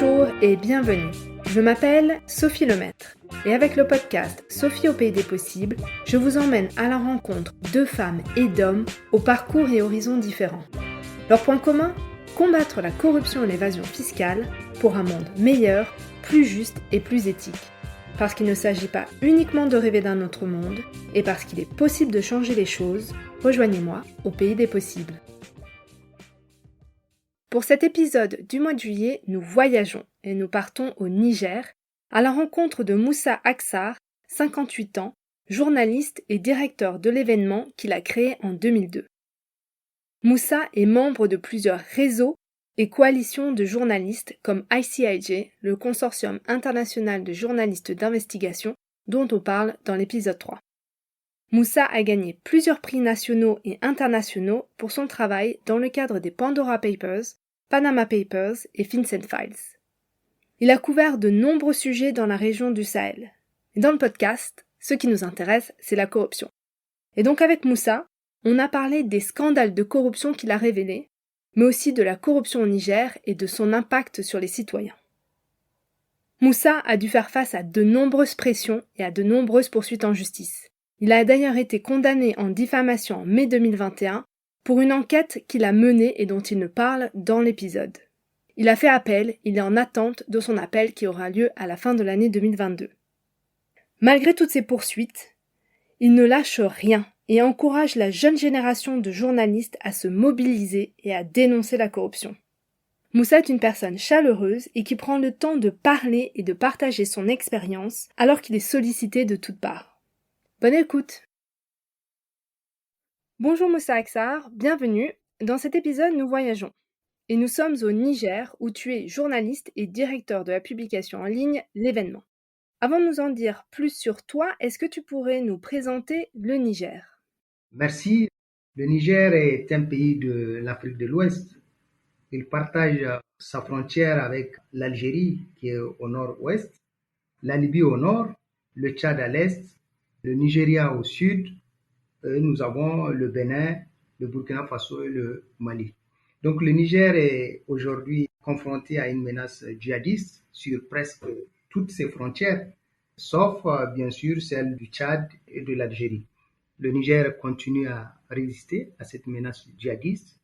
Bonjour et bienvenue. Je m'appelle Sophie Lemaître et avec le podcast Sophie au pays des possibles, je vous emmène à la rencontre de femmes et d'hommes aux parcours et horizons différents. Leur point commun ? Combattre la corruption et l'évasion fiscale pour un monde meilleur, plus juste et plus éthique. Parce qu'il ne s'agit pas uniquement de rêver d'un autre monde et parce qu'il est possible de changer les choses, rejoignez-moi au pays des possibles. Pour cet épisode du mois de juillet, nous voyageons et nous partons au Niger à la rencontre de Moussa Aksar, 58 ans, journaliste et directeur de l'événement qu'il a créé en 2002. Moussa est membre de plusieurs réseaux et coalitions de journalistes comme ICIJ, le consortium international de journalistes d'investigation dont on parle dans l'épisode 3. Moussa a gagné plusieurs prix nationaux et internationaux pour son travail dans le cadre des Pandora Papers, Panama Papers et FinCEN Files. Il a couvert de nombreux sujets dans la région du Sahel. Et dans le podcast, ce qui nous intéresse, c'est la corruption. Et donc avec Moussa, on a parlé des scandales de corruption qu'il a révélés, mais aussi de la corruption au Niger et de son impact sur les citoyens. Moussa a dû faire face à de nombreuses pressions et à de nombreuses poursuites en justice. Il a d'ailleurs été condamné en diffamation en mai 2021 pour une enquête qu'il a menée et dont il ne parle dans l'épisode. Il a fait appel, il est en attente de son appel qui aura lieu à la fin de l'année 2022. Malgré toutes ces poursuites, il ne lâche rien et encourage la jeune génération de journalistes à se mobiliser et à dénoncer la corruption. Moussa est une personne chaleureuse et qui prend le temps de parler et de partager son expérience alors qu'il est sollicité de toutes parts. Bonne écoute! Bonjour Moussa Aksar, bienvenue. Dans cet épisode, nous voyageons. Et nous sommes au Niger où tu es journaliste et directeur de la publication en ligne L'événement. Avant de nous en dire plus sur toi, est-ce que tu pourrais nous présenter le Niger ? Merci. Le Niger est un pays de l'Afrique de l'Ouest. Il partage sa frontière avec l'Algérie qui est au nord-ouest, la Libye au nord, le Tchad à l'est, le Nigeria au sud, et nous avons le Bénin, le Burkina Faso et le Mali. Donc le Niger est aujourd'hui confronté à une menace djihadiste sur presque toutes ses frontières, sauf bien sûr celle du Tchad et de l'Algérie. Le Niger continue à résister à cette menace djihadiste.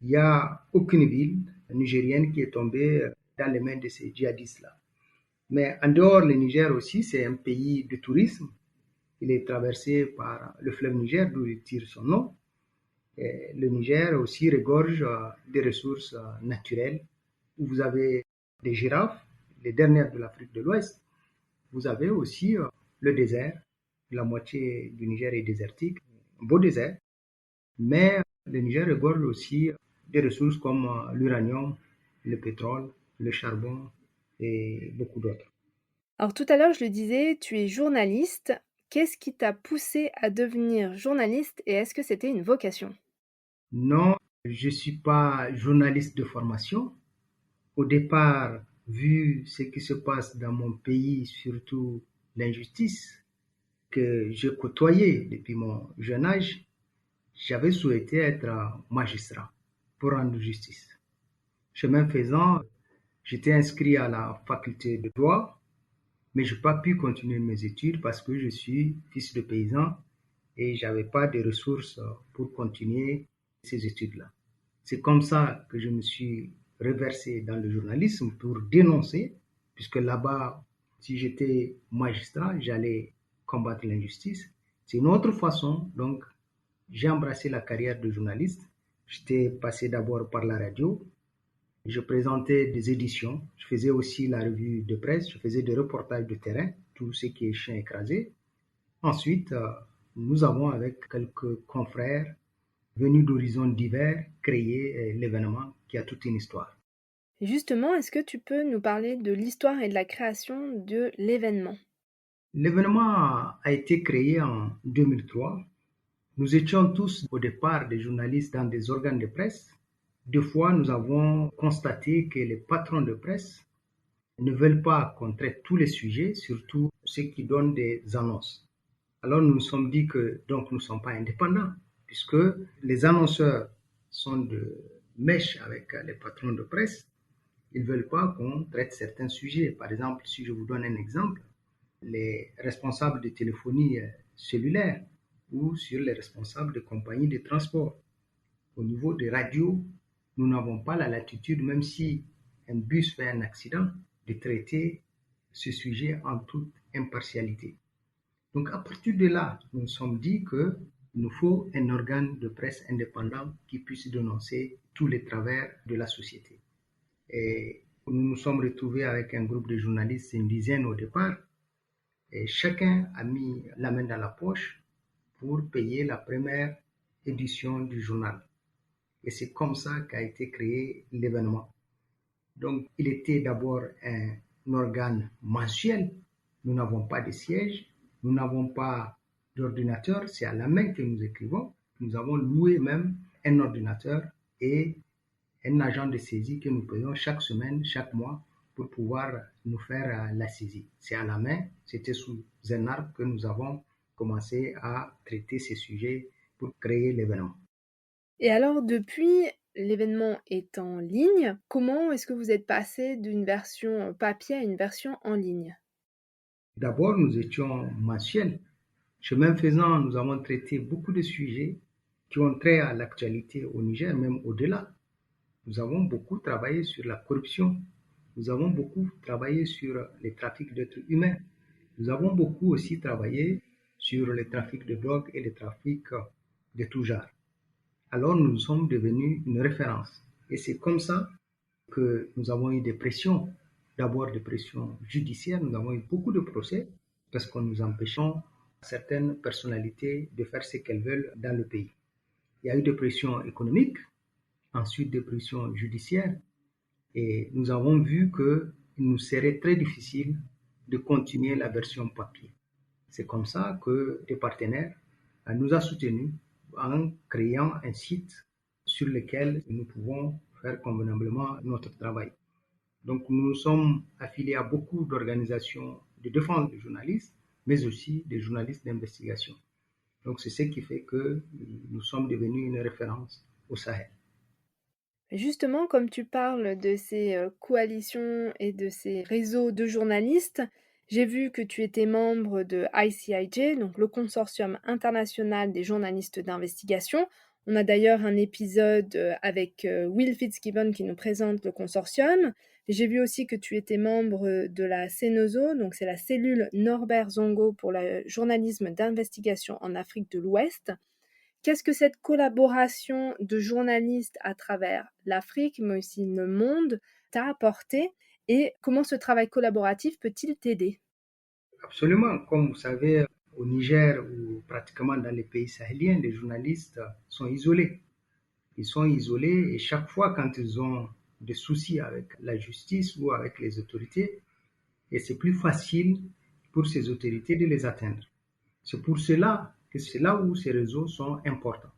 Il n'y a aucune ville nigérienne qui est tombée dans les mains de ces djihadistes-là. Mais en dehors, le Niger aussi, c'est un pays de tourisme. Il est traversé par le fleuve Niger, d'où il tire son nom. Et le Niger aussi regorge des ressources naturelles, où vous avez des girafes, les dernières de l'Afrique de l'Ouest. Vous avez aussi le désert. La moitié du Niger est désertique, un beau désert. Mais le Niger regorge aussi des ressources comme l'uranium, le pétrole, le charbon et beaucoup d'autres. Alors tout à l'heure, je le disais, tu es journaliste. Qu'est-ce qui t'a poussé à devenir journaliste et est-ce que c'était une vocation ? Non, je ne suis pas journaliste de formation. Au départ, vu ce qui se passe dans mon pays, surtout l'injustice que je côtoyais depuis mon jeune âge, j'avais souhaité être magistrat pour rendre justice. Chemin faisant, j'étais inscrit à la faculté de droit, mais je n'ai pas pu continuer mes études parce que je suis fils de paysan et je n'avais pas de ressources pour continuer ces études-là. C'est comme ça que je me suis reversé dans le journalisme pour dénoncer, puisque là-bas, si j'étais magistrat, j'allais combattre l'injustice. C'est une autre façon, donc j'ai embrassé la carrière de journaliste. J'étais passé d'abord par la radio. Je présentais des éditions. Je faisais aussi la revue de presse. Je faisais des reportages de terrain, tout ce qui est chien écrasé. Ensuite, nous avons, avec quelques confrères venus d'horizons divers, créé l'événement qui a toute une histoire. Justement, est-ce que tu peux nous parler de l'histoire et de la création de l'événement ? L'événement a été créé en 2003. Nous étions tous au départ des journalistes dans des organes de presse. Deux fois, nous avons constaté que les patrons de presse ne veulent pas qu'on traite tous les sujets, surtout ceux qui donnent des annonces. Alors nous nous sommes dit que donc nous ne sommes pas indépendants, puisque les annonceurs sont de mèche avec les patrons de presse. Ils ne veulent pas qu'on traite certains sujets. Par exemple, si je vous donne un exemple, les responsables de téléphonie cellulaire ou sur les responsables de compagnies de transport. Au niveau des radios, nous n'avons pas la latitude, même si un bus fait un accident, de traiter ce sujet en toute impartialité. Donc à partir de là, nous nous sommes dit qu'il nous faut un organe de presse indépendant qui puisse dénoncer tous les travers de la société. Et nous nous sommes retrouvés avec un groupe de journalistes, une dizaine au départ, et chacun a mis la main dans la poche pour payer la première édition du journal. Et c'est comme ça qu'a été créé l'événement. Donc, il était d'abord un organe mensuel. Nous n'avons pas de siège, nous n'avons pas d'ordinateur, c'est à la main que nous écrivons. Nous avons loué même un ordinateur et un agent de saisie que nous payons chaque semaine, chaque mois, pour pouvoir nous faire la saisie. C'est à la main, c'était sous un arbre que nous avons commencé à traiter ces sujets pour créer l'événement. Et alors, depuis, l'événement est en ligne. Comment est-ce que vous êtes passé d'une version papier à une version en ligne? D'abord, nous étions mensuels. Chemin faisant, nous avons traité beaucoup de sujets qui ont trait à l'actualité au Niger, même au-delà. Nous avons beaucoup travaillé sur la corruption. Nous avons beaucoup travaillé sur les trafics d'êtres humains. Nous avons beaucoup aussi travaillé sur les trafics de drogue et les trafics de tout genre. Alors nous sommes devenus une référence. Et c'est comme ça que nous avons eu des pressions. D'abord des pressions judiciaires. Nous avons eu beaucoup de procès parce que nous empêchons certaines personnalités de faire ce qu'elles veulent dans le pays. Il y a eu des pressions économiques, ensuite des pressions judiciaires, et nous avons vu qu'il nous serait très difficile de continuer la version papier. C'est comme ça que des partenaires nous ont soutenus en créant un site sur lequel nous pouvons faire convenablement notre travail. Donc nous nous sommes affiliés à beaucoup d'organisations de défense des journalistes, mais aussi des journalistes d'investigation. Donc c'est ce qui fait que nous sommes devenus une référence au Sahel. Justement, comme tu parles de ces coalitions et de ces réseaux de journalistes, j'ai vu que tu étais membre de ICIJ, donc le Consortium international des journalistes d'investigation. On a d'ailleurs un épisode avec Will Fitzgibbon qui nous présente le consortium. J'ai vu aussi que tu étais membre de la CENOZO, donc c'est la cellule Norbert Zongo pour le journalisme d'investigation en Afrique de l'Ouest. Qu'est-ce que cette collaboration de journalistes à travers l'Afrique, mais aussi le monde, t'a apporté et comment ce travail collaboratif peut-il t'aider? Absolument. Comme vous savez, au Niger ou pratiquement dans les pays sahéliens, les journalistes sont isolés. Ils sont isolés et chaque fois quand ils ont des soucis avec la justice ou avec les autorités, et c'est plus facile pour ces autorités de les atteindre. C'est pour cela que c'est là où ces réseaux sont importants.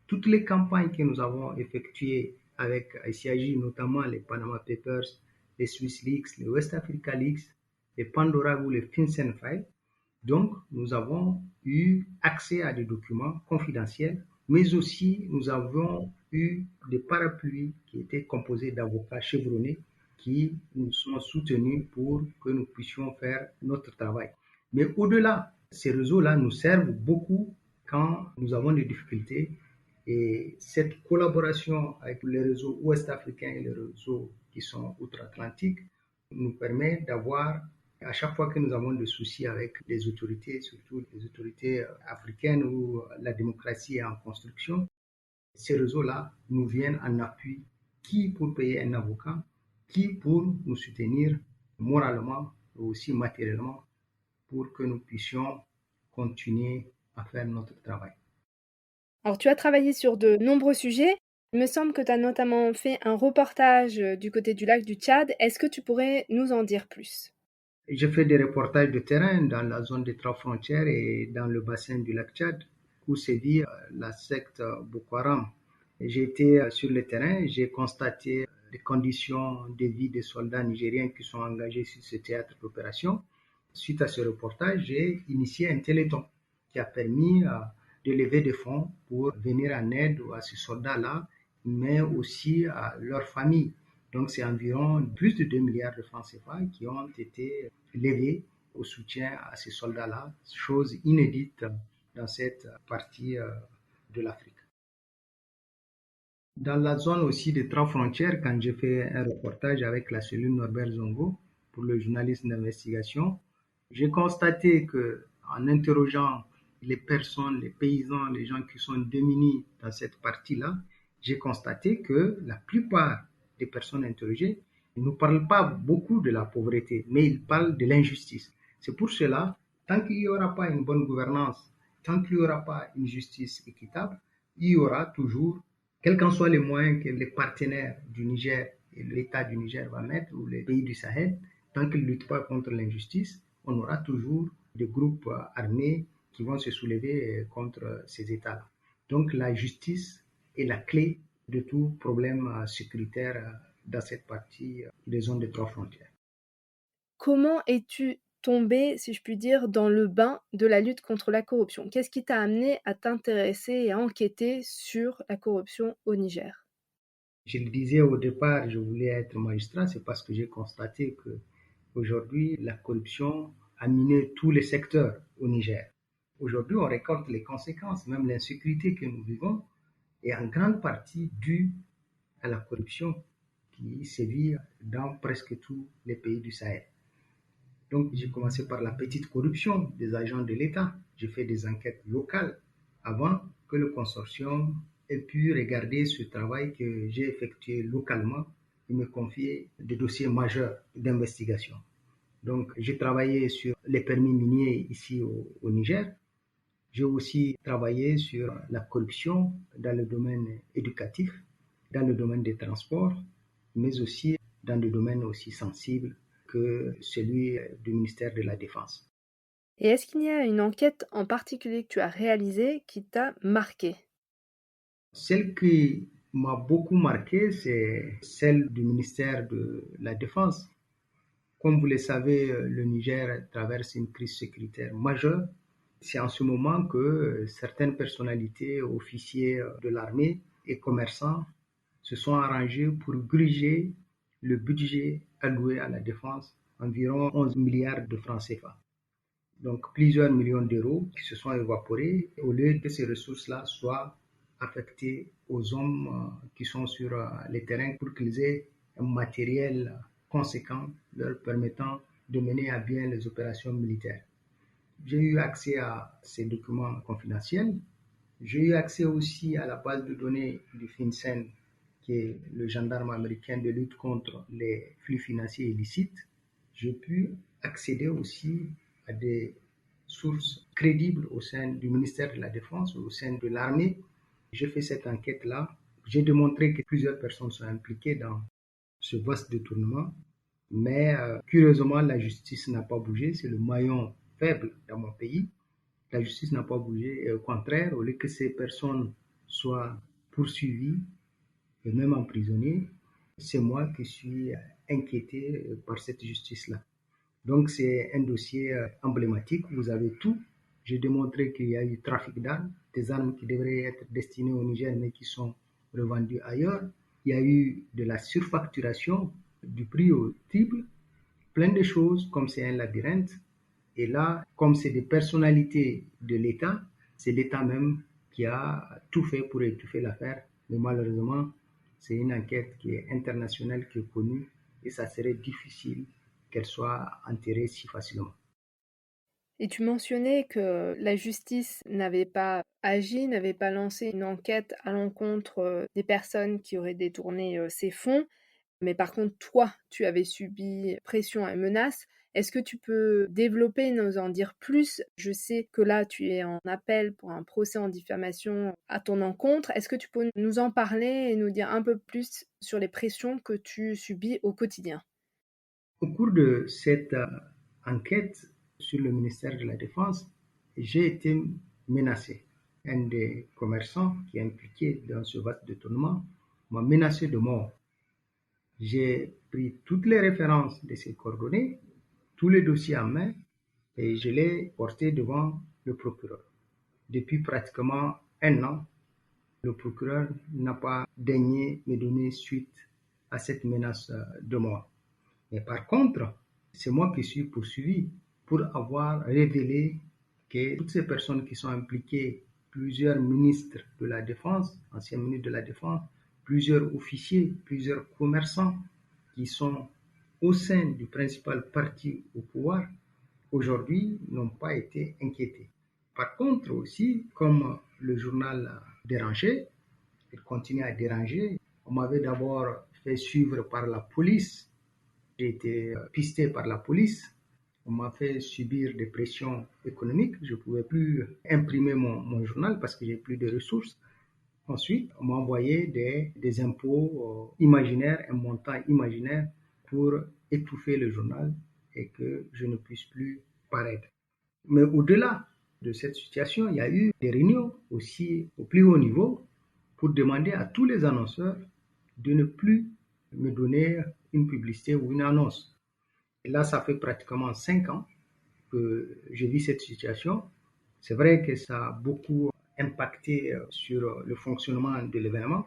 Toutes les campagnes que nous avons effectuées avec ICIJ, notamment les Panama Papers, les Swiss Leaks, les West Africa Leaks, les Pandora ou les FinCEN Files, donc nous avons eu accès à des documents confidentiels, mais aussi nous avons eu des parapluies qui étaient composés d'avocats chevronnés qui nous sont soutenus pour que nous puissions faire notre travail. Mais au-delà, ces réseaux-là nous servent beaucoup quand nous avons des difficultés et cette collaboration avec les réseaux ouest-africains et les réseaux qui sont outre-Atlantique nous permet d'avoir, à chaque fois que nous avons des soucis avec les autorités, surtout les autorités africaines où la démocratie est en construction, ces réseaux-là nous viennent en appui, qui pour payer un avocat, qui pour nous soutenir moralement et aussi matériellement pour que nous puissions continuer à faire notre travail. Alors, tu as travaillé sur de nombreux sujets. Il me semble que tu as notamment fait un reportage du côté du lac du Tchad. Est-ce que tu pourrais nous en dire plus? J'ai fait des reportages de terrain dans la zone des trois frontières et dans le bassin du lac Tchad où sévit la secte Boko Haram. J'ai été sur le terrain, j'ai constaté les conditions de vie des soldats nigériens qui sont engagés sur ce théâtre d'opération. Suite à ce reportage, j'ai initié un téléthon qui a permis de lever des fonds pour venir en aide à ces soldats-là, mais aussi à leurs familles. Donc c'est environ plus de 2 milliards de francs CFA qui ont été levés au soutien à ces soldats-là, chose inédite dans cette partie de l'Afrique. Dans la zone aussi des 3 frontières, quand j'ai fait un reportage avec la cellule Norbert Zongo pour le journalisme d'investigation, j'ai constaté que en interrogeant les personnes, les paysans, les gens qui sont démunis dans cette partie-là, j'ai constaté que la plupart des personnes interrogées ne nous parlent pas beaucoup de la pauvreté, mais ils parlent de l'injustice. C'est pour cela, tant qu'il n'y aura pas une bonne gouvernance, tant qu'il n'y aura pas une justice équitable, il y aura toujours, quels qu'en soient les moyens que les partenaires du Niger et l'État du Niger va mettre, ou les pays du Sahel, tant qu'ils ne luttent pas contre l'injustice, on aura toujours des groupes armés qui vont se soulever contre ces États-là. Donc la justice est la clé de tout problème sécuritaire dans cette partie des zones des 3 frontières. Comment es-tu tombé, si je puis dire, dans le bain de la lutte contre la corruption? Qu'est-ce qui t'a amené à t'intéresser et à enquêter sur la corruption au Niger? Je le disais au départ, je voulais être magistrat, c'est parce que j'ai constaté que aujourd'hui la corruption a miné tous les secteurs au Niger. Aujourd'hui, on récolte les conséquences, même l'insécurité que nous vivons est en grande partie due à la corruption qui sévit dans presque tous les pays du Sahel. Donc, j'ai commencé par la petite corruption des agents de l'État. J'ai fait des enquêtes locales avant que le consortium ait pu regarder ce travail que j'ai effectué localement et me confier des dossiers majeurs d'investigation. Donc, j'ai travaillé sur les permis miniers ici au Niger. J'ai aussi travaillé sur la corruption dans le domaine éducatif, dans le domaine des transports, mais aussi dans des domaines aussi sensibles que celui du ministère de la Défense. Et est-ce qu'il y a une enquête en particulier que tu as réalisée qui t'a marqué? Celle qui m'a beaucoup marqué, c'est celle du ministère de la Défense. Comme vous le savez, le Niger traverse une crise sécuritaire majeure. C'est en ce moment que certaines personnalités, officiers de l'armée et commerçants se sont arrangés pour gruger le budget alloué à la défense, environ 11 milliards de francs CFA. Donc plusieurs millions d'euros qui se sont évaporés au lieu que ces ressources-là soient affectées aux hommes qui sont sur les terrains pour qu'ils aient un matériel conséquent leur permettant de mener à bien les opérations militaires. J'ai eu accès à ces documents confidentiels. J'ai eu accès aussi à la base de données du FinCEN, qui est le gendarme américain de lutte contre les flux financiers illicites. J'ai pu accéder aussi à des sources crédibles au sein du ministère de la Défense, au sein de l'armée. J'ai fait cette enquête-là. J'ai démontré que plusieurs personnes sont impliquées dans ce vaste détournement. Mais curieusement, la justice n'a pas bougé. C'est le maillon faible dans mon pays. La justice n'a pas bougé. Et au contraire, au lieu que ces personnes soient poursuivies et même emprisonnées, c'est moi qui suis inquiété par cette justice-là. Donc c'est un dossier emblématique. Vous avez tout. J'ai démontré qu'il y a eu trafic d'armes, des armes qui devraient être destinées au Niger mais qui sont revendues ailleurs. Il y a eu de la surfacturation du prix au triple, plein de choses comme c'est un labyrinthe. Et là, comme c'est des personnalités de l'État, c'est l'État même qui a tout fait pour étouffer l'affaire. Mais malheureusement, c'est une enquête qui est internationale, qui est connue, et ça serait difficile qu'elle soit enterrée si facilement. Et tu mentionnais que la justice n'avait pas agi, n'avait pas lancé une enquête à l'encontre des personnes qui auraient détourné ces fonds. Mais par contre, toi, tu avais subi pression et menaces. Est-ce que tu peux développer, nous en dire plus? Je sais que là, tu es en appel pour un procès en diffamation à ton encontre. Est-ce que tu peux nous en parler et nous dire un peu plus sur les pressions que tu subis au quotidien? Au cours de cette enquête sur le ministère de la Défense, j'ai été menacé. Un des commerçants qui est impliqué dans ce vaste détournement m'a menacé de mort. J'ai pris toutes les références de ces coordonnées, tous les dossiers en main, et je l'ai porté devant le procureur. Depuis pratiquement un an, le procureur n'a pas daigné me donner suite à cette menace de mort. Mais par contre, c'est moi qui suis poursuivi pour avoir révélé que toutes ces personnes qui sont impliquées, plusieurs ministres de la Défense, anciens ministres de la Défense, plusieurs officiers, plusieurs commerçants qui sont au sein du principal parti au pouvoir, aujourd'hui n'ont pas été inquiétés. Par contre aussi, comme le journal a dérangé, il continue à déranger. On m'avait d'abord fait suivre par la police. J'ai été pisté par la police. On m'a fait subir des pressions économiques. Je ne pouvais plus imprimer mon journal parce que j'ai plus de ressources. Ensuite, on m'a envoyé des impôts imaginaires, un montant imaginaire pour étouffer le journal et que je ne puisse plus paraître. Mais au-delà de cette situation, il y a eu des réunions aussi au plus haut niveau pour demander à tous les annonceurs de ne plus me donner une publicité ou une annonce. Et là, ça fait pratiquement 5 ans que je vis cette situation. C'est vrai que ça a beaucoup impacté sur le fonctionnement de l'événement,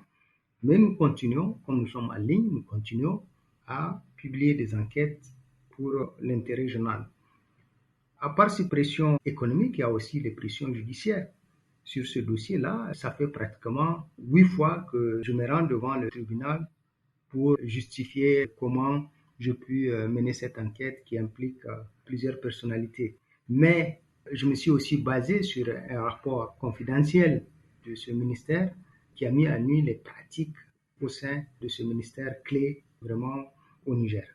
mais nous continuons, comme nous sommes en ligne, nous continuons à publier des enquêtes pour l'intérêt général. À part ces pressions économiques, il y a aussi les pressions judiciaires. Sur ce dossier-là, ça fait pratiquement 8 fois que je me rends devant le tribunal pour justifier comment je puis mener cette enquête qui implique plusieurs personnalités. Mais je me suis aussi basé sur un rapport confidentiel de ce ministère qui a mis à nu les pratiques au sein de ce ministère clé vraiment au Niger.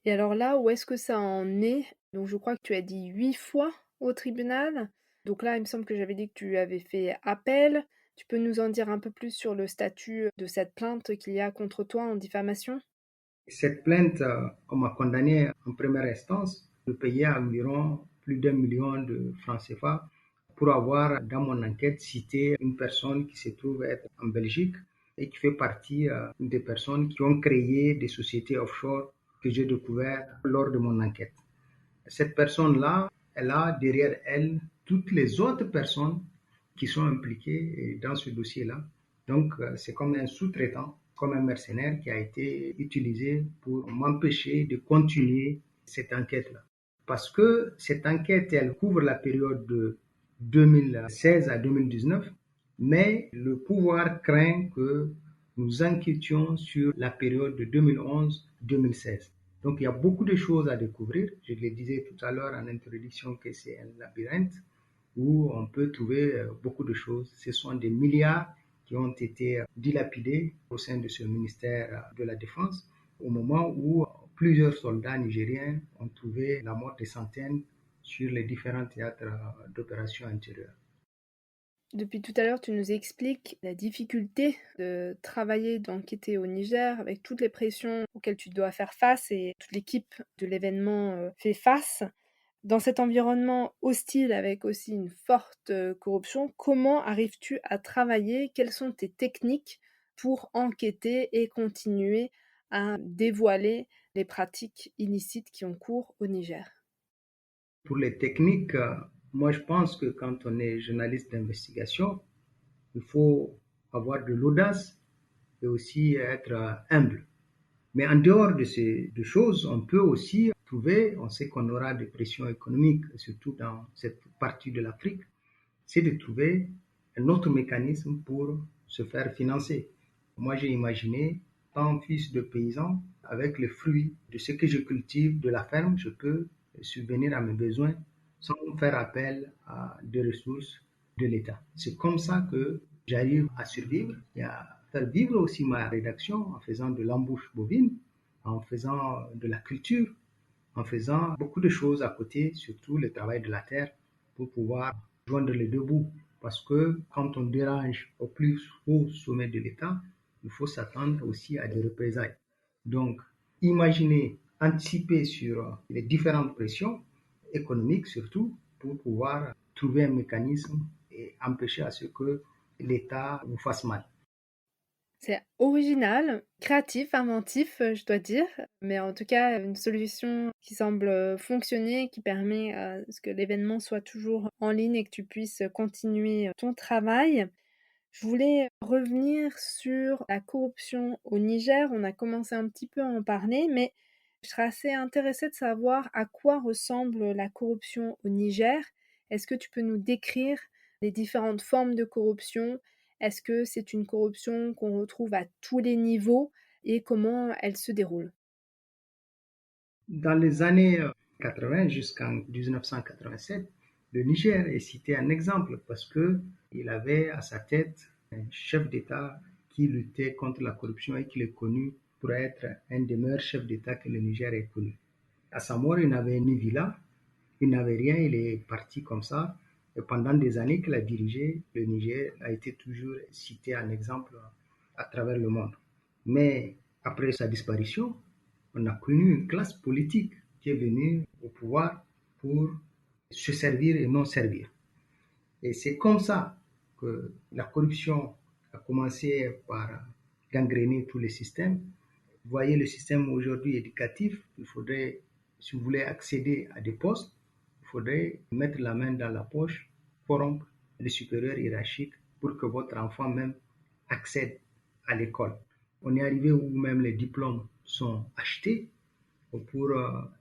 Et alors là, où est-ce que ça en est? Donc je crois que tu as dit 8 fois au tribunal. Donc là, il me semble que j'avais dit que tu avais fait appel. Tu peux nous en dire un peu plus sur le statut de cette plainte qu'il y a contre toi en diffamation? Cette plainte, on m'a condamné en première instance de payer environ plus d'1 million de francs CFA pour avoir, dans mon enquête, cité une personne qui se trouve être en Belgique et qui fait partie des personnes qui ont créé des sociétés offshore que j'ai découvert lors de mon enquête. Cette personne-là, elle a derrière elle toutes les autres personnes qui sont impliquées dans ce dossier-là. Donc, c'est comme un sous-traitant, comme un mercenaire qui a été utilisé pour m'empêcher de continuer cette enquête-là. Parce que cette enquête, elle couvre la période de 2016 à 2019, mais le pouvoir craint que nous enquêtions sur la période de 2011-2016. Donc il y a beaucoup de choses à découvrir. Je le disais tout à l'heure en introduction que c'est un labyrinthe où on peut trouver beaucoup de choses. Ce sont des milliards qui ont été dilapidés au sein de ce ministère de la Défense au moment où plusieurs soldats nigériens ont trouvé la mort des centaines sur les différents théâtres d'opérations intérieures. Depuis tout à l'heure, tu nous expliques la difficulté de travailler, d'enquêter au Niger avec toutes les pressions auxquelles tu dois faire face et toute l'équipe de l'événement fait face. Dans cet environnement hostile avec aussi une forte corruption, comment arrives-tu à travailler? Quelles sont tes techniques pour enquêter et continuer à dévoiler les pratiques illicites qui ont cours au Niger? Pour les techniques, moi je pense que quand on est journaliste d'investigation, il faut avoir de l'audace et aussi être humble. Mais en dehors de ces deux choses, on peut aussi trouver, on sait qu'on aura des pressions économiques, surtout dans cette partie de l'Afrique, c'est de trouver un autre mécanisme pour se faire financer. Moi, j'ai imaginé, tant fils de paysan, avec les fruits de ce que je cultive de la ferme, je peux subvenir à mes besoins sans faire appel à des ressources de l'État. C'est comme ça que j'arrive à survivre et à faire vivre aussi ma rédaction en faisant de l'embouche bovine, en faisant de la culture, en faisant beaucoup de choses à côté, surtout le travail de la terre, pour pouvoir joindre les deux bouts. Parce que quand on dérange au plus haut sommet de l'État, il faut s'attendre aussi à des représailles. Donc, imaginez, anticiper sur les différentes pressions économiques surtout, pour pouvoir trouver un mécanisme et empêcher à ce que l'État vous fasse mal. C'est original, créatif, inventif, je dois dire, mais en tout cas, une solution qui semble, fonctionner, qui permet à ce que l'événement soit toujours en ligne et que tu puisses continuer ton travail. Je voulais revenir sur la corruption au Niger. On a commencé un petit peu à en parler, mais je serais assez intéressée de savoir à quoi ressemble la corruption au Niger. Est-ce que tu peux nous décrire les différentes formes de corruption? Est-ce que c'est une corruption qu'on retrouve à tous les niveaux et comment elle se déroule? Dans les années 80 jusqu'en 1987, le Niger est cité un exemple parce que il avait à sa tête un chef d'État qui luttait contre la corruption et qui est connu pour être un des meilleurs chefs d'État que le Niger ait connu. À sa mort, il n'avait ni villa, il n'avait rien, il est parti comme ça. Et pendant des années qu'il a dirigé, le Niger a été toujours cité en exemple à travers le monde. Mais après sa disparition, on a connu une classe politique qui est venue au pouvoir pour se servir et non servir. Et c'est comme ça que la corruption a commencé par gangréner tous les systèmes. Vous voyez le système aujourd'hui éducatif, il faudrait, si vous voulez accéder à des postes, il faudrait mettre la main dans la poche, corrompre les supérieurs hiérarchiques pour que votre enfant même accède à l'école. On est arrivé où même les diplômes sont achetés pour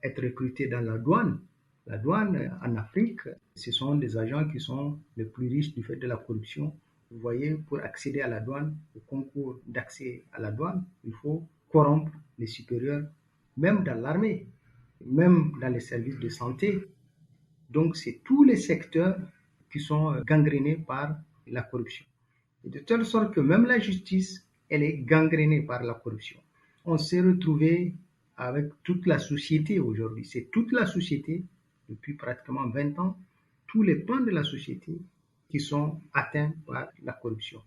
être recrutés dans la douane. La douane en Afrique, ce sont des agents qui sont les plus riches du fait de la corruption. Vous voyez, pour accéder à la douane, au concours d'accès à la douane, il faut corrompre les supérieurs, même dans l'armée, même dans les services de santé. Donc, c'est tous les secteurs qui sont gangrénés par la corruption. Et de telle sorte que même la justice, elle est gangrénée par la corruption. On s'est retrouvé avec toute la société aujourd'hui. C'est toute la société, depuis pratiquement 20 ans, tous les pans de la société qui sont atteints par la corruption.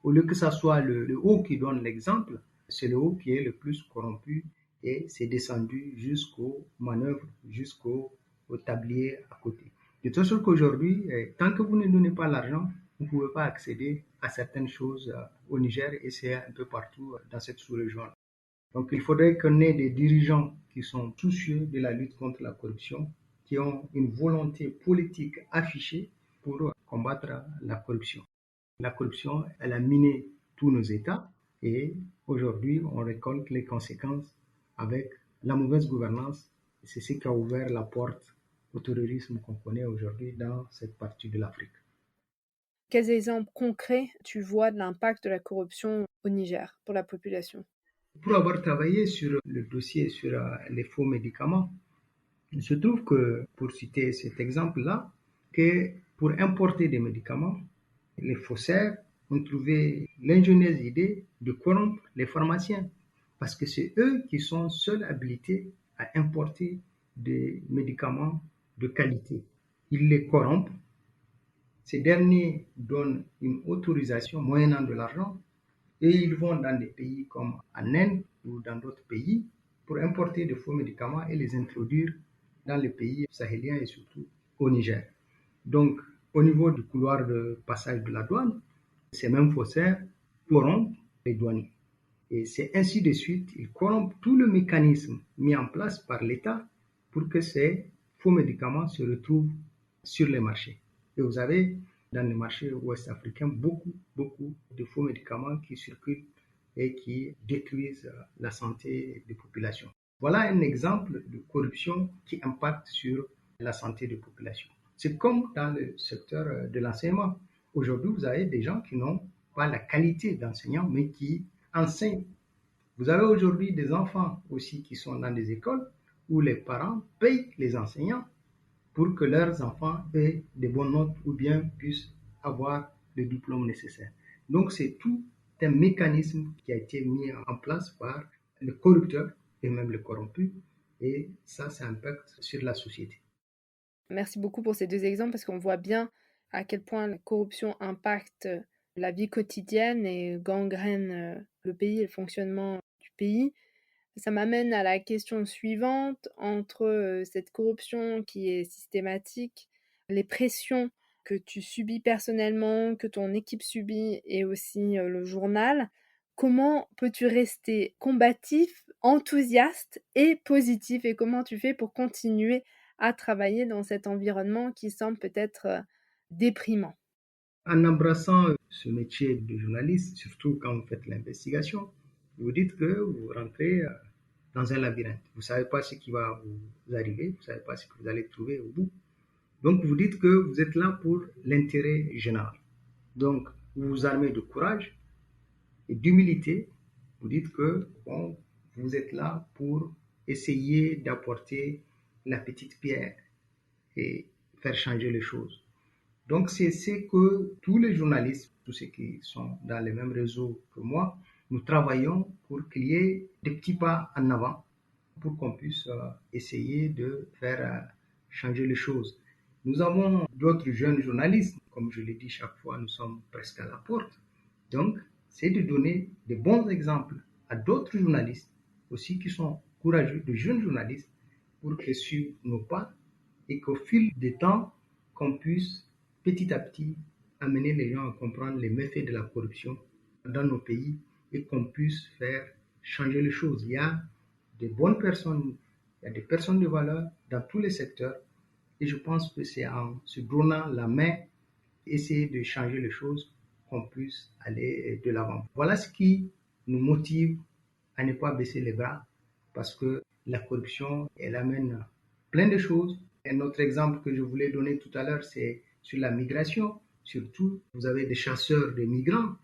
Au lieu que ce soit le haut qui donne l'exemple, c'est le haut qui est le plus corrompu et c'est descendu jusqu'aux manœuvres, jusqu'au tablier à côté. De toute sorte qu'aujourd'hui, tant que vous ne donnez pas l'argent, vous ne pouvez pas accéder à certaines choses au Niger et c'est un peu partout dans cette sous-région. Donc il faudrait qu'on ait des dirigeants qui sont soucieux de la lutte contre la corruption, qui ont une volonté politique affichée pour combattre la corruption. La corruption, elle a miné tous nos États et aujourd'hui, on récolte les conséquences avec la mauvaise gouvernance. C'est ce qui a ouvert la porte au terrorisme qu'on connaît aujourd'hui dans cette partie de l'Afrique. Quels exemples concrets tu vois de l'impact de la corruption au Niger pour la population? Pour avoir travaillé sur le dossier sur les faux médicaments, il se trouve que, pour citer cet exemple-là, que pour importer des médicaments, les faussaires ont trouvé l'ingénieuse idée de corrompre les pharmaciens, parce que c'est eux qui sont seuls habilités à importer des médicaments de qualité. Ils les corrompent, ces derniers donnent une autorisation moyennant de l'argent et ils vont dans des pays comme en Inde ou dans d'autres pays pour importer de faux médicaments et les introduire dans les pays sahéliens et surtout au Niger. Donc, au niveau du couloir de passage de la douane, ces mêmes faussaires corrompent les douaniers. Et c'est ainsi de suite, ils corrompent tout le mécanisme mis en place par l'État pour que ces faux médicaments se retrouvent sur les marchés. Et vous avez dans les marchés ouest-africains beaucoup de faux médicaments qui circulent et qui détruisent la santé des populations. Voilà un exemple de corruption qui impacte sur la santé des populations. C'est comme dans le secteur de l'enseignement. Aujourd'hui, vous avez des gens qui n'ont pas la qualité d'enseignants, mais qui enseignent. Vous avez aujourd'hui des enfants aussi qui sont dans des écoles où les parents payent les enseignants pour que leurs enfants aient des bonnes notes ou bien puissent avoir le diplôme nécessaire. Donc c'est tout un mécanisme qui a été mis en place par les corrupteurs et même les corrompus et ça impacte sur la société. Merci beaucoup pour ces 2 exemples parce qu'on voit bien à quel point la corruption impacte la vie quotidienne et gangrène, le pays et le fonctionnement du pays. Ça m'amène à la question suivante, entre, cette corruption qui est systématique, les pressions que tu subis personnellement, que ton équipe subit et aussi, le journal, comment peux-tu rester combatif, enthousiaste et positif? Et comment tu fais pour continuer à travailler dans cet environnement qui semble peut-être, déprimant? En embrassant ce métier de journaliste, surtout quand vous faites l'investigation, vous dites que vous rentrez dans un labyrinthe. Vous ne savez pas ce qui va vous arriver, vous ne savez pas ce que vous allez trouver au bout. Donc vous dites que vous êtes là pour l'intérêt général. Donc vous vous armez de courage et d'humilité. Vous dites que bon, vous êtes là pour essayer d'apporter la petite pierre et faire changer les choses. Donc c'est ce que tous les journalistes, tous ceux qui sont dans les mêmes réseaux que moi, nous travaillons pour qu'il y ait des petits pas en avant pour qu'on puisse essayer de faire changer les choses. Nous avons d'autres jeunes journalistes, comme je l'ai dit chaque fois, nous sommes presque à la porte. Donc, c'est de donner de bons exemples à d'autres journalistes aussi qui sont courageux, de jeunes journalistes, pour qu'ils suivent nos pas et qu'au fil du temps, qu'on puisse petit à petit amener les gens à comprendre les méfaits de la corruption dans nos pays et qu'on puisse faire changer les choses. Il y a des bonnes personnes, il y a des personnes de valeur dans tous les secteurs et je pense que c'est en se donnant la main, essayer de changer les choses, qu'on puisse aller de l'avant. Voilà ce qui nous motive à ne pas baisser les bras parce que la corruption, elle amène plein de choses. Un autre exemple que je voulais donner tout à l'heure, c'est sur la migration. Surtout, vous avez des chasseurs de migrants,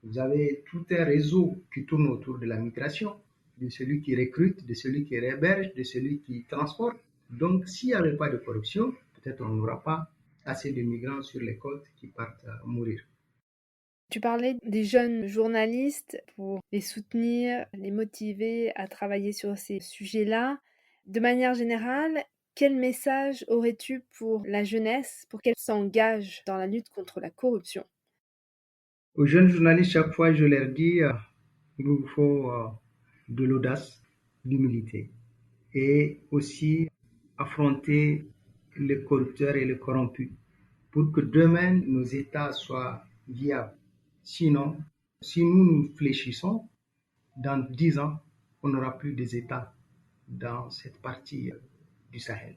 vous avez tout un réseau qui tourne autour de la migration, de celui qui recrute, de celui qui héberge, de celui qui transporte. Donc, s'il n'y avait pas de corruption, peut-être on n'aura pas assez de migrants sur les côtes qui partent mourir. Tu parlais des jeunes journalistes pour les soutenir, les motiver à travailler sur ces sujets-là. De manière générale, quel message aurais-tu pour la jeunesse pour qu'elle s'engage dans la lutte contre la corruption? Aux jeunes journalistes, chaque fois, je leur dis, il vous faut de l'audace, de l'humilité et aussi affronter les corrupteurs et les corrompus pour que demain nos États soient viables. Sinon, si nous nous fléchissons, dans 10 ans, on n'aura plus des États dans cette partie du Sahel.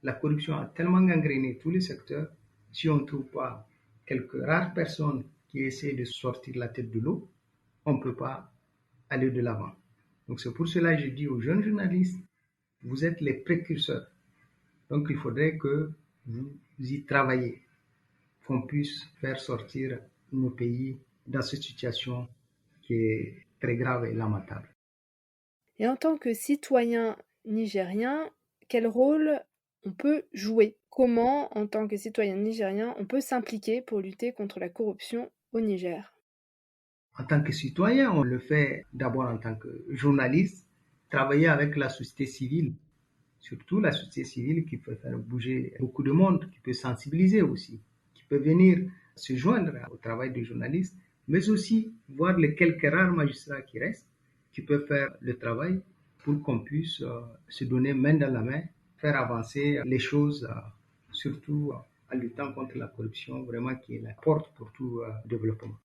La corruption a tellement gangréné tous les secteurs, si on ne trouve pas quelques rares personnes qui essaient de sortir la tête de l'eau, on ne peut pas aller de l'avant. Donc c'est pour cela que je dis aux jeunes journalistes, vous êtes les précurseurs. Donc il faudrait que vous y travaillez, qu'on puisse faire sortir nos pays dans cette situation qui est très grave et lamentable. Et en tant que citoyen nigérien, quel rôle on peut jouer? Comment, en tant que citoyen nigérien, on peut s'impliquer pour lutter contre la corruption au Niger? En tant que citoyen, on le fait d'abord en tant que journaliste, travailler avec la société civile, surtout la société civile qui peut faire bouger beaucoup de monde, qui peut sensibiliser aussi, qui peut venir se joindre au travail du journaliste, mais aussi voir les quelques rares magistrats qui restent, qui peuvent faire le travail pour qu'on puisse se donner main dans la main, faire avancer les choses, surtout en luttant contre la corruption, vraiment qui est la porte pour tout développement.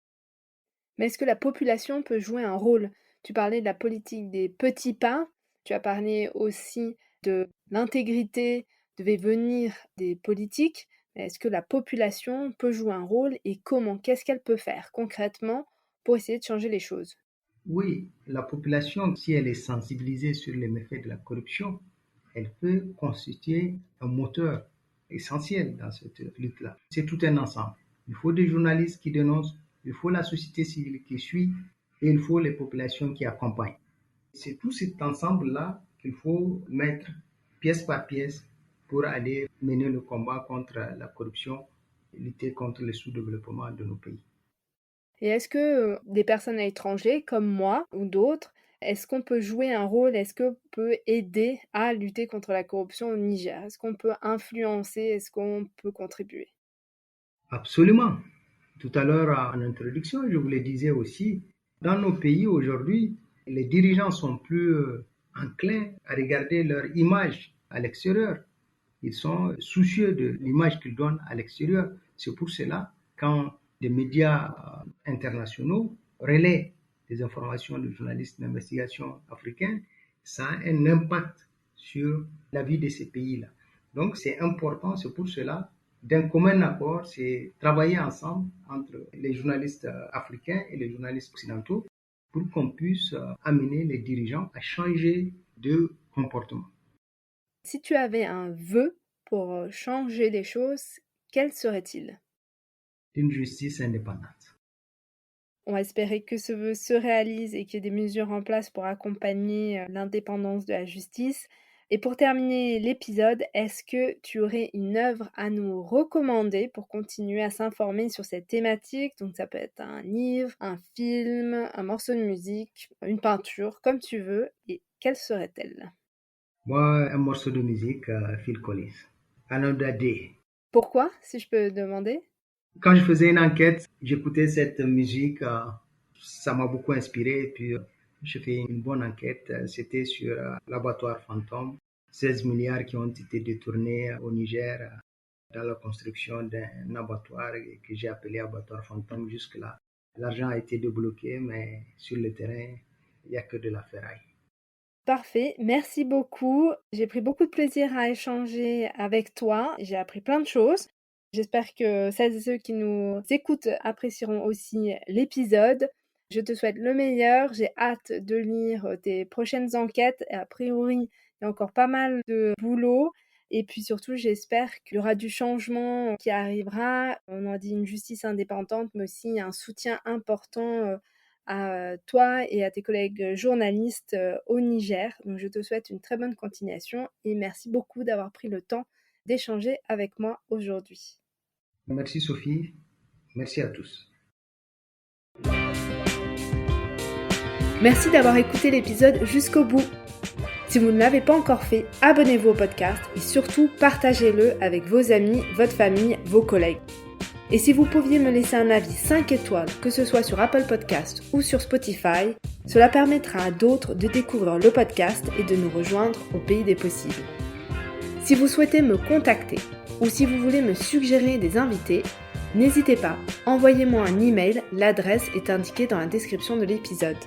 Mais est-ce que la population peut jouer un rôle? Tu parlais de la politique des petits pas, tu as parlé aussi de l'intégrité devait venir des politiques, mais est-ce que la population peut jouer un rôle et comment? Qu'est-ce qu'elle peut faire concrètement pour essayer de changer les choses? Oui, la population, si elle est sensibilisée sur les méfaits de la corruption, elle peut constituer un moteur essentiel dans cette lutte-là. C'est tout un ensemble. Il faut des journalistes qui dénoncent, il faut la société civile qui suit et il faut les populations qui accompagnent. C'est tout cet ensemble-là qu'il faut mettre pièce par pièce pour aller mener le combat contre la corruption et lutter contre le sous-développement de nos pays. Et est-ce que, des personnes à l'étranger comme moi ou d'autres, est-ce qu'on peut jouer un rôle? Est-ce qu'on peut aider à lutter contre la corruption au Niger? Est-ce qu'on peut influencer? Est-ce qu'on peut contribuer? Absolument. Tout à l'heure, en introduction, je vous le disais aussi, dans nos pays aujourd'hui, les dirigeants sont plus enclins à regarder leur image à l'extérieur. Ils sont soucieux de l'image qu'ils donnent à l'extérieur. C'est pour cela, quand des médias internationaux relaient des informations de journalistes d'investigation africains, ça a un impact sur la vie de ces pays-là. Donc c'est important, c'est pour cela d'un commun accord, c'est travailler ensemble entre les journalistes africains et les journalistes occidentaux pour qu'on puisse amener les dirigeants à changer de comportement. Si tu avais un vœu pour changer les choses, quel serait-il? Une justice indépendante. On va espérer que ce vœu se réalise et qu'il y ait des mesures en place pour accompagner l'indépendance de la justice. Et pour terminer l'épisode, est-ce que tu aurais une œuvre à nous recommander pour continuer à s'informer sur cette thématique? Donc ça peut être un livre, un film, un morceau de musique, une peinture, comme tu veux. Et quelle serait-elle? Moi, un morceau de musique, Phil Collins, Another Day. Pourquoi, si je peux demander? Quand je faisais une enquête, j'écoutais cette musique, ça m'a beaucoup inspiré. Et puis, j'ai fait une bonne enquête. C'était sur l'abattoir fantôme. 16 milliards qui ont été détournés au Niger dans la construction d'un abattoir que j'ai appelé abattoir fantôme jusque-là. L'argent a été débloqué, mais sur le terrain, il n'y a que de la ferraille. Parfait, merci beaucoup. J'ai pris beaucoup de plaisir à échanger avec toi. J'ai appris plein de choses. J'espère que celles et ceux qui nous écoutent apprécieront aussi l'épisode. Je te souhaite le meilleur. J'ai hâte de lire tes prochaines enquêtes. Et a priori, il y a encore pas mal de boulot. Et puis surtout, j'espère qu'il y aura du changement qui arrivera. On en dit une justice indépendante, mais aussi un soutien important à toi et à tes collègues journalistes au Niger. Donc je te souhaite une très bonne continuation et merci beaucoup d'avoir pris le temps d'échanger avec moi aujourd'hui. Merci Sophie, merci à tous. Merci d'avoir écouté l'épisode jusqu'au bout. Si vous ne l'avez pas encore fait, abonnez-vous au podcast et surtout partagez-le avec vos amis, votre famille, vos collègues. Et si vous pouviez me laisser un avis 5 étoiles, que ce soit sur Apple Podcast ou sur Spotify, cela permettra à d'autres de découvrir le podcast et de nous rejoindre au pays des possibles. Si vous souhaitez me contacter ou si vous voulez me suggérer des invités, n'hésitez pas, envoyez-moi un email, l'adresse est indiquée dans la description de l'épisode.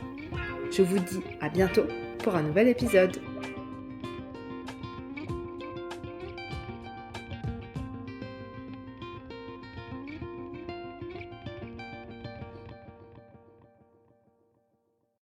Je vous dis à bientôt pour un nouvel épisode.